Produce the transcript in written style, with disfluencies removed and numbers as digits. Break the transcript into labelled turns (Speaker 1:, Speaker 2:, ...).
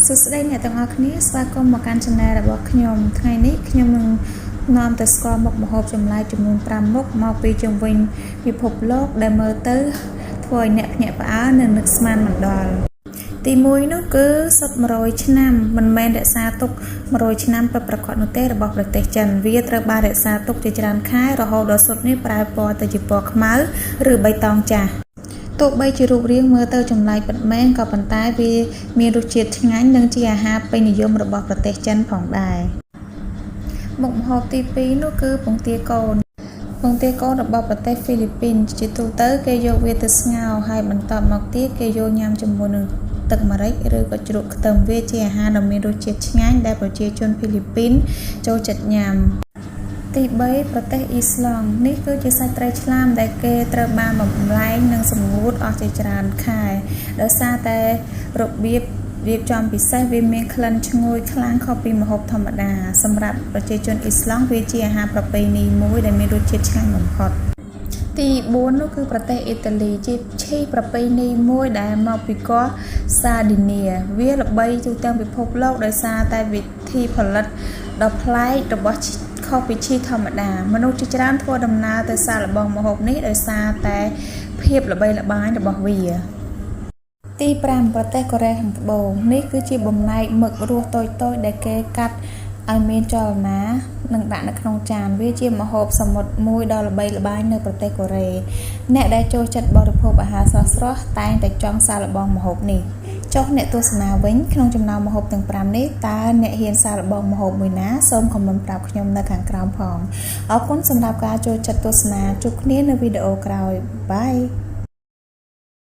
Speaker 1: សួស្តីអ្នកទាំងអស់គ្នាស្វាគមន៍មកកាន់ Channel របស់ខ្ញុំថ្ងៃនេះខ្ញុំនឹងនាំទៅស្គាល់មុខម្ហូបចម្លែកចំនួន5មុខមកពីជុំវិញពិភពលោកដែលមើលទៅធ្វើឲ្យអ្នកភ្ញាក់ផ្អើលនិងនឹកស្មានមិនដល់ទី1នោះគឺសុទ្ធ100ឆ្នាំមិនមែនរក្សាទុក100ឆ្នាំពិតប្រាកដនោះទេរបស់ប្រទេសចិនវាត្រូវបានរក្សាទុកជាច្រើនខែរហូតដល់សុទ្ធនេះប្រែពណ៌ទៅជាពណ៌ខ្មៅឬបៃតងចាស់ទោះបីជារូបរាងមើលទៅចម្លែកពិតមែនក៏ប៉ុន្តែវាមានរសជាតិឆ្ងាញ់និងជាអាហារពេញនិយមរបស់ប្រទេសចិនផងដែរមុខម្ហូបទី2នោះគឺពងទាកូនរបស់ប្រទេសហ្វីលីពីនជាទូទៅគេយកវាទៅស្ងោរហើយបន្ទាប់មកទៀតគេយកញ៉ាំជាមួយនឹងទឹកម្រេចឬក៏ជ្រក់ខ្ទឹមវាជាអាហារដ៏មានរសជាតិឆ្ងាញ់ដែលប្រជាជនហ្វីលីពីនចូលចិត្តញ៉ាំទី3ប្រទេសអ៊ីស្លង់នេះគឺជាសាច់ត្រីឆ្លាមដែលគេត្រូវបានបំលែងនិងសម្ងួតអស់ជាច្រើនខែដោយសារតែរបៀបរៀបចំពិសេសវាមានក្លិនឈ្ងុយខ្លាំងខុសពីម្ហូបធម្មតាសម្រាប់ប្រជាជនអ៊ីស្លង់វាជាអាហារប្រពៃណីមួយដែលមានរសជាតិឆ្ងាញ់បំផុតទី4នោះគឺប្រទេសអ៊ីតាលីជាឈីប្រពៃណីមួយដែលមកពីកោះសាឌីនីវាល្បីទូទាំងពិភពលោកដោយសារតែវិធីផលិតដ៏ប្លែករបស់ខុសពីឈីធម្មតាមនុស្សជាច្រើនធ្វើដំណើរទៅសាកល្បងម្ហូបនេះដោយសារតែភាពល្បីល្បាញរបស់វាទី5ប្រទេសកូរ៉េខាងត្បូងនេះគឺជាបំណែកមឹករស់តូចៗដែលគេកាត់ឲ្យមានចលនានិងដាក់នៅក្នុងចានវាជាម្ហូបសមុទ្រមួយដ៏ល្បីល្បាញនៅប្រទេសកូរ៉េអ្នកដែលចូលចិត្តបរិភោគអាហារស្រស់ៗតែងតែចង់សាកល្បងម្ហូបនេះចុះអ្នកទស្សនាវិញក្នុងចំណោមម្ហូបទាំង5នេះតើអ្នកហ៊ានសាកល្បងម្ហូបមួយណាសូមខមមិនប្រាប់ខ្ញុំនៅខាងក្រោមផងអរគុណសម្រាប់ការចូលចិត្តទស្សនាជួបគ្នានៅវីដេអូក្រោយបាយ